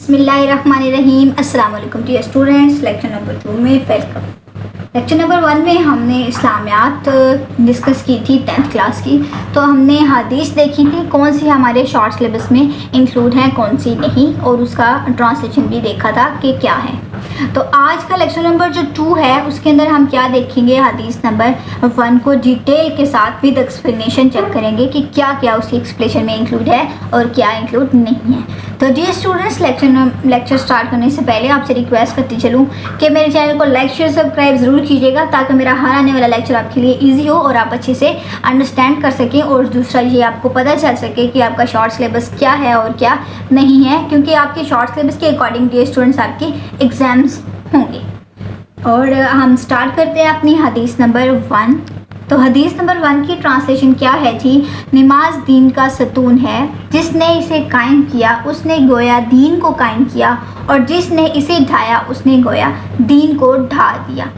बिस्मिल्लाहिर्रहमानिर्रहीम। अस्सलाम वालेकुम डियर स्टूडेंट्स। लेक्चर नंबर 2 में वेलकम। लेक्चर नंबर 1 में हमने इस्लामियात डिस्कस की थी 10th क्लास की। तो हमने हदीस देखी थी कौन सी हमारे शॉर्ट सिलेबस में इंक्लूड है कौन सी नहीं, और उसका ट्रांसलेशन भी देखा था कि क्या है। तो आज का लेक्चर नंबर जो 2 है उसके अंदर हम क्या देखेंगे, हदीस नंबर 1 को डिटेल के साथ विद एक्सप्लेनेशन चेक करेंगे कि क्या क्या उसकी एक्सप्लेनेशन में इंक्लूड है और क्या इंक्लूड नहीं है। तो डियर स्टूडेंट्स, लेक्चर स्टार्ट करने से पहले आपसे रिक्वेस्ट करती चलूँ कि मेरे चैनल को लाइक शेयर सब्सक्राइब ज़रूर कीजिएगा ताकि मेरा हर आने वाला लेक्चर आपके लिए इजी हो और आप अच्छे से अंडरस्टैंड कर सकें, और दूसरा ये आपको पता चल सके कि आपका शॉर्ट सिलेबस क्या है और क्या नहीं है, क्योंकि आपके शॉर्ट सिलेबस के अकॉर्डिंग डियर स्टूडेंट्स आपके एग्ज़ाम्स होंगे। और हम स्टार्ट करते हैं अपनी हदीस नंबर 1। तो हदीस नंबर 1 की ट्रांसलेशन क्या है जी? नमाज दीन का सतून है, जिसने इसे कायम किया उसने गोया दीन को कायम किया, और जिसने इसे ढाया उसने गोया दीन को ढा दिया।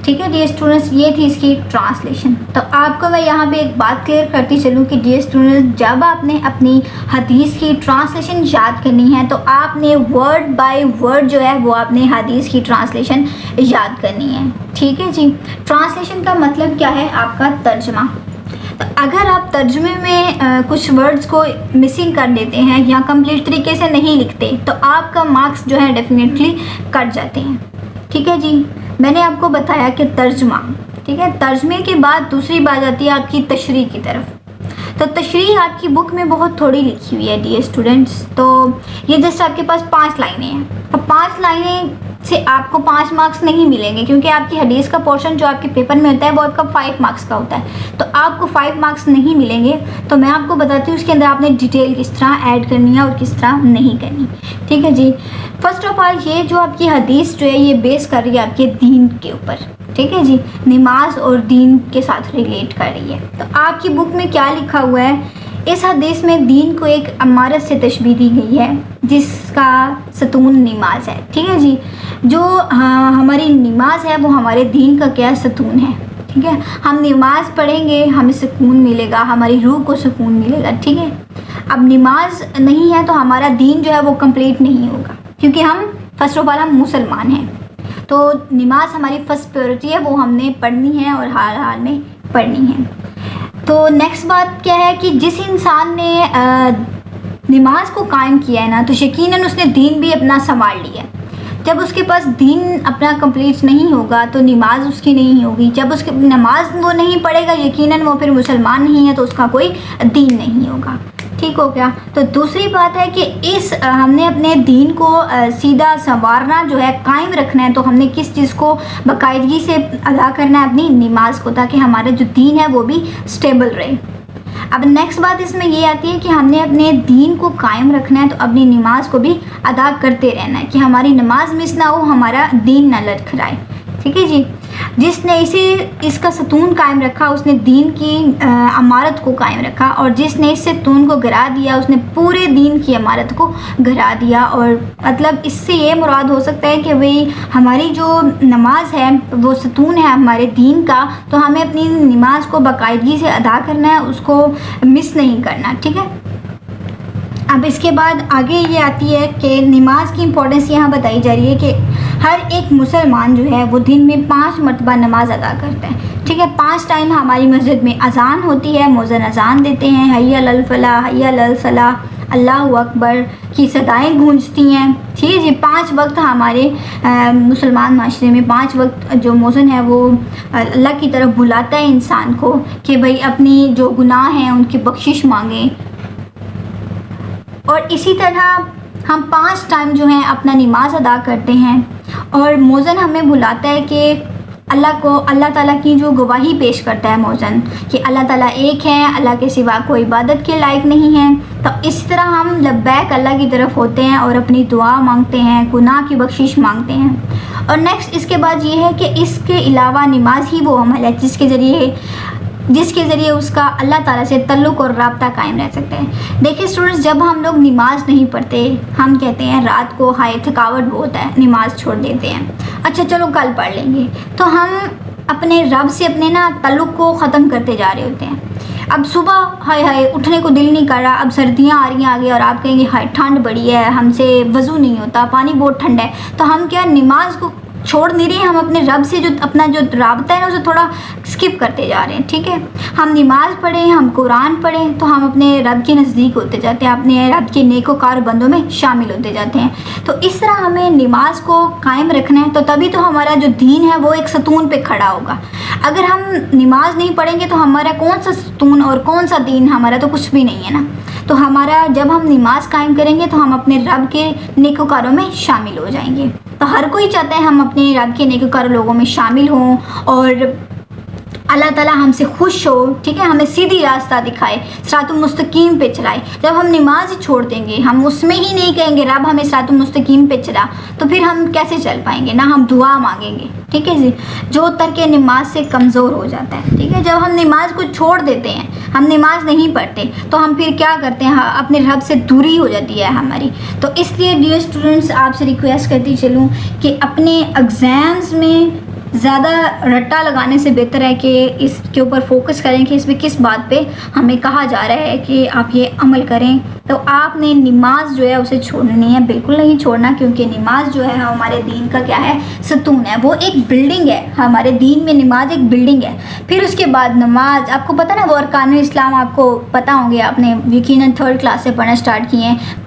ठीक है डियर स्टूडेंट्स, ये थी इसकी ट्रांसलेशन। तो आपको मैं यहाँ पे एक बात क्लियर करती चलूँ कि डियर स्टूडेंट्स, जब आपने अपनी हदीस की ट्रांसलेशन याद करनी है तो आपने वर्ड बाय वर्ड जो है वो आपने हदीस की ट्रांसलेशन याद करनी है। ठीक है जी। ट्रांसलेशन का मतलब क्या है? आपका तर्जमा। तो अगर आप तर्जमे में कुछ वर्ड्स को मिसिंग कर देते हैं या कंप्लीट तरीके से नहीं लिखते तो आपका मार्क्स जो है डेफिनेटली कट जाते हैं। ठीक है जी। मैंने आपको बताया कि तर्जमा, ठीक है, तर्जमे के बाद दूसरी बात आती है आपकी तशरीह की तरफ। तो तशरीह आपकी बुक में बहुत थोड़ी लिखी हुई है डियर स्टूडेंट्स। तो ये जस्ट आपके पास 5 लाइनें हैं, और 5 लाइनें से आपको 5 मार्क्स नहीं मिलेंगे, क्योंकि आपकी हदीस का पोर्शन जो आपके पेपर में होता है वो आपका 5 मार्क्स का होता है। तो आपको 5 मार्क्स नहीं मिलेंगे। तो मैं आपको बताती हूँ उसके अंदर आपने डिटेल किस तरह ऐड करनी है और किस तरह नहीं करनी। ठीक है जी। फर्स्ट ऑफ ऑल, ये जो आपकी हदीस जो है ये बेस कर रही है आपके दीन के ऊपर। ठीक है जी। नमाज और दीन के साथ रिलेट कर रही है। तो आपकी बुक में क्या लिखा हुआ है? इस हदीस में दीन को एक अमारत से तशबीह दी गई है जिसका सतून नमाज है। ठीक है जी। जो हमारी नमाज है वो हमारे दीन का क्या सतून है। ठीक है। हम नमाज पढ़ेंगे हमें सुकून मिलेगा, हमारी रूह को सुकून मिलेगा। ठीक है। अब नमाज नहीं है तो हमारा दीन जो है वो कंप्लीट नहीं होगा, क्योंकि हम फर्स्ट ऑफ ऑल हम मुसलमान हैं। तो नमाज हमारी फर्स्ट प्रायोरिटी है, वो हमने पढ़नी है और हाल हाल में पढ़नी है। तो नेक्स्ट बात क्या है कि जिस इंसान ने नमाज को कायम किया है ना, तो यकीनन उसने दीन भी अपना संभाल लिया है। जब उसके पास दीन अपना कंप्लीट नहीं होगा तो नमाज उसकी नहीं होगी। जब उसके नमाज वो नहीं पढ़ेगा यकीनन वो फिर मुसलमान नहीं है, तो उसका कोई दीन नहीं होगा। ठीक हो गया। तो दूसरी बात है कि हमने अपने दीन को सीधा संवारना जो है, कायम रखना है, तो हमने किस चीज़ को बाकायदगी से अदा करना है? अपनी नमाज को, ताकि हमारा जो दीन है वो भी स्टेबल रहे। अब नेक्स्ट बात इसमें ये आती है कि हमने अपने दीन को कायम रखना है तो अपनी नमाज को भी अदा करते रहना है कि हमारी नमाज मिस ना हो, हमारा दीन ना लड़खड़ाए। ठीक है जी। जिसने इसका सतून कायम रखा उसने दीन की अमारत को कायम रखा, और जिसने इस सतून को गिरा दिया उसने पूरे दीन की अमारत को गिरा दिया। और मतलब इससे ये मुराद हो सकता है कि भाई हमारी जो नमाज है वो सतून है हमारे दीन का, तो हमें अपनी नमाज को बाकायदगी से अदा करना है, उसको मिस नहीं करना। ठीक है। अब इसके बाद आगे ये आती है कि नमाज की इम्पोर्टेंस यहाँ बताई जा रही है कि हर एक मुसलमान जो है वो दिन में 5 मरतबा नमाज अदा करता है। ठीक है। 5 टाइम हमारी मस्जिद में अजान होती है, मौज़न अजान देते हैं, हय्या अल फलाह, हय्या अल सलाह, अल्लाह अकबर की सदाएँ गूंजती हैं। ठीक है जी। 5 वक्त हमारे मुसलमान माशरे में 5 वक्त जो मौज़न है वो अल्लाह की तरफ बुलाता है इंसान को कि भाई अपनी जो गुनाह हैं उनकी बख्शिश मांगें। और इसी तरह हम 5 टाइम जो हैं अपना नमाज अदा करते हैं, और मौज़न हमें बुलाता है कि अल्लाह ताला की जो गवाही पेश करता है मौज़न कि अल्लाह ताला एक है, अल्लाह के सिवा कोई इबादत के लायक नहीं है। तो इस तरह हम लब्बैक अल्लाह की तरफ होते हैं और अपनी दुआ मांगते हैं, गुनाह की बख्शिश मांगते हैं। और नेक्स्ट इसके बाद ये है कि इसके अलावा नमाज ही वो अमल है जिसके ज़रिए उसका अल्लाह ताला से तल्लुक़ और राब्ता कायम रह सकता है। देखिए स्टूडेंट्स, जब हम लोग नमाज नहीं पढ़ते, हम कहते हैं रात को हाय थकावट बहुत है, नमाज छोड़ देते हैं, अच्छा चलो कल पढ़ लेंगे, तो हम अपने रब से अपने ना तल्लुक़ को ख़त्म करते जा रहे होते हैं। اب صبح ہائے ہائے اٹھنے کو دل نہیں کر رہا، اب سردیاں آ رہی ہیں آگے اور آپ کہیں گے ہائے ٹھنڈ بڑی ہے، ہم سے وضو نہیں ہوتا، پانی بہت ٹھنڈا ہے، تو ہم کیا نماز کو چھوڑ نہیں رہے ہیں، ہم اپنے رب سے جو اپنا جو رابطہ ہے نا اسے تھوڑا اسکپ کرتے جا رہے ہیں. ٹھیک ہے، ہم نماز پڑھیں، ہم قرآن پڑھیں تو ہم اپنے رب کے نزدیک ہوتے جاتے ہیں، اپنے رب کے نیک وکار بندوں میں شامل ہوتے جاتے ہیں. تو اس طرح ہمیں نماز کو قائم رکھنا ہے، تو تبھی تو ہمارا جو دین ہے وہ ایک ستون پہ کھڑا ہوگا. اگر ہم نماز نہیں پڑھیں گے تو ہمارا کون سا ستون اور کون سا دین، ہمارا تو کچھ بھی نہیں ہے نا. تو ہمارا جب ہم نماز قائم کریں گے تو ہم اپنے رب کے نیک وکاروں میں شامل ہو جائیں گے. تو ہر کوئی چاہتا ہے ہم اپنے رب کے نیک وکار لوگوں میں شامل ہوں اور اللہ تعالیٰ ہم سے خوش ہو. ٹھیک ہے، ہمیں سیدھی راستہ دکھائے، صراط المستقیم پہ چلائے. جب ہم نماز ہی چھوڑ دیں گے، ہم اس میں ہی نہیں کہیں گے رب ہمیں صراط المستقیم پہ چلا، تو پھر ہم کیسے چل پائیں گے؟ نہ ہم دعا مانگیں گے. ٹھیک ہے جی، جو ترک نماز سے کمزور ہو جاتا ہے. ٹھیک ہے، جب ہم نماز کو چھوڑ دیتے ہیں، ہم نماز نہیں پڑھتے، تو ہم پھر کیا کرتے ہیں؟ اپنے رب سے دوری ہو جاتی ہے ہماری. تو اس لیے ڈیئر اسٹوڈنٹس، آپ سے ریکویسٹ کرتی چلوں کہ اپنے ایگزامز میں زیادہ رٹا لگانے سے بہتر ہے کہ اس کے اوپر فوکس کریں کہ اس میں کس بات پہ ہمیں کہا جا رہا ہے کہ آپ یہ عمل کریں. تو آپ نے نماز جو ہے اسے چھوڑنا نہیں ہے، بالکل نہیں چھوڑنا، کیونکہ نماز جو ہے ہمارے دین کا کیا ہے؟ ستون ہے. وہ ایک بلڈنگ ہے، ہمارے دین میں نماز ایک بلڈنگ ہے. پھر اس کے بعد نماز، آپ کو پتہ نا وہ ارکان اسلام آپ کو پتہ ہوں گے، آپ نے یقیناً 3rd کلاس سے پڑھنا اسٹارٹ کیے ہیں.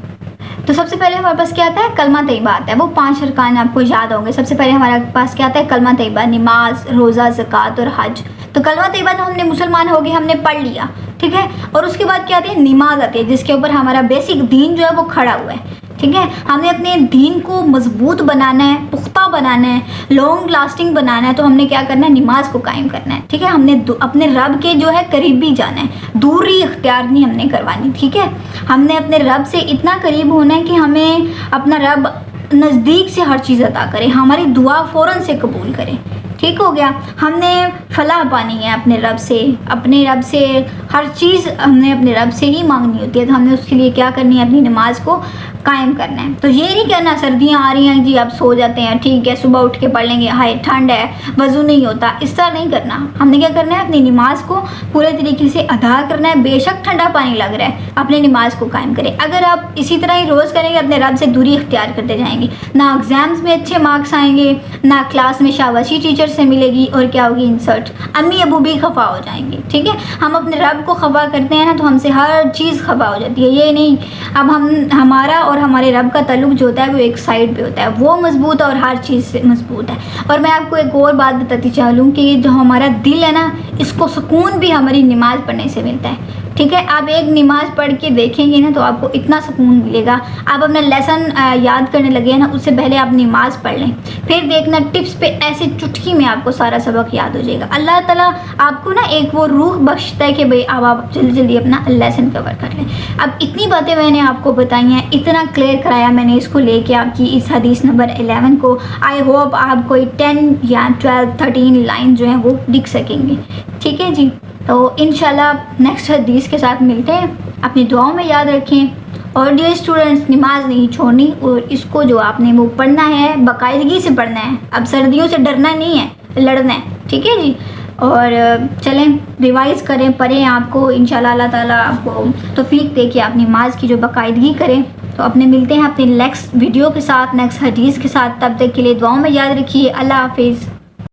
تو سب سے پہلے ہمارے پاس کیا آتا ہے؟ کلمہ طیبہ آتا ہے. وہ 5 ارکان آپ کو یاد ہوں گے. سب سے پہلے ہمارے پاس کیا آتا ہے؟ کلمہ طیبہ، نماز، روزہ، زکوٰۃ اور حج. تو کلمہ طیبہ تو ہم نے مسلمان ہو گئے، ہم نے پڑھ لیا. ٹھیک ہے، اور اس کے بعد کیا آتی ہے؟ نماز آتی ہے، جس کے اوپر ہمارا بیسک دین جو ہے وہ کھڑا ہوا ہے. ٹھیک ہے، ہم نے اپنے دین کو مضبوط بنانا ہے، پختہ بنانا ہے، لانگ لاسٹنگ بنانا ہے. تو ہم نے کیا کرنا ہے؟ نماز کو قائم کرنا ہے. ٹھیک ہے، ہم نے اپنے رب کے جو ہے قریب بھی جانا ہے، دوری اختیار نہیں ہم نے کروانی. ٹھیک ہے، ہم نے اپنے رب سے اتنا قریب ہونا ہے کہ ہمیں اپنا رب نزدیک سے ہر چیز عطا کرے، ہماری دعا فوراً سے قبول کرے. ٹھیک ہو گیا، ہم نے فلاح پانی ہے اپنے رب سے، اپنے رب سے ہر چیز ہم نے اپنے رب سے ہی مانگنی ہوتی ہے. تو ہم نے اس کے لیے کیا کرنی ہے؟ اپنی نماز کو قائم کرنا ہے. تو یہ نہیں کہنا سردیاں آ رہی ہیں جی آپ سو جاتے ہیں، ٹھیک ہے صبح اٹھ کے پڑھ لیں گے، ہائے ٹھنڈ ہے وضو نہیں ہوتا. اس طرح نہیں کرنا. ہم نے کیا کرنا ہے؟ اپنی نماز کو پورے طریقے سے ادا کرنا ہے. بے شک ٹھنڈا پانی لگ رہا ہے، اپنی نماز کو قائم کریں. اگر آپ اسی طرح ہی روز کریں گے، اپنے رب سے دوری اختیار کرتے جائیں گے، نہ ایگزامز میں اچھے مارکس آئیں گے، نہ کلاس میں شاباشی ٹیچر سے ملے گی، اور کیا ہوگی؟ انسرٹ، امی ابو بھی خفا ہو جائیں گے. ٹھیک ہے، ہم اپنے رب کو خفا کرتے ہیں نا تو ہم سے ہر چیز خفا ہو جاتی ہے. یہ نہیں، اب ہمارا اور ہمارے رب کا تعلق جو ہوتا ہے وہ ایک سائڈ پہ ہوتا ہے، وہ مضبوط ہے اور ہر چیز سے مضبوط ہے. اور میں آپ کو ایک اور بات بتاتی چلوں کہ جو ہمارا دل ہے نا، اس کو سکون بھی ہماری نماز پڑھنے سے ملتا ہے. ٹھیک ہے، آپ ایک نماز پڑھ کے دیکھیں گے نا تو آپ کو اتنا سکون ملے گا. آپ اپنا لیسن یاد کرنے لگے ہیں نا، اس سے پہلے آپ نماز پڑھ لیں، پھر دیکھنا ٹپس پہ ایسے چٹکی میں آپ کو سارا سبق یاد ہو جائے گا. اللہ تعالیٰ آپ کو نا ایک وہ روح بخشتا ہے کہ بھئی اب آپ جلدی جلدی اپنا لیسن کور کر لیں. اب اتنی باتیں میں نے آپ کو بتائی ہیں، اتنا کلیئر کرایا میں نے اس کو لے کے آپ کی اس حدیث نمبر 11 کو. آئی ہوپ آپ کوئی 10 یا 12 13 لائن جو ہیں وہ لکھ سکیں گے. ٹھیک ہے جی، تو انشاءاللہ نیکسٹ حدیث کے ساتھ ملتے ہیں. اپنی دعاؤں میں یاد رکھیں. اور ڈیئر اسٹوڈنٹس، نماز نہیں چھوڑنی، اور اس کو جو آپ نے وہ پڑھنا ہے باقاعدگی سے پڑھنا ہے. اب سردیوں سے ڈرنا نہیں ہے، لڑنا ہے. ٹھیک ہے جی، اور چلیں ریوائز کریں، پڑھیں. آپ کو انشاءاللہ اللہ تعالیٰ آپ کو توفیق دے کہ آپ نماز کی جو باقاعدگی کریں. تو اپنے ملتے ہیں اپنے نیکسٹ ویڈیو کے ساتھ، نیکسٹ حدیث کے ساتھ. تب تک کے لیے دعاؤں میں یاد رکھیے. اللہ حافظ.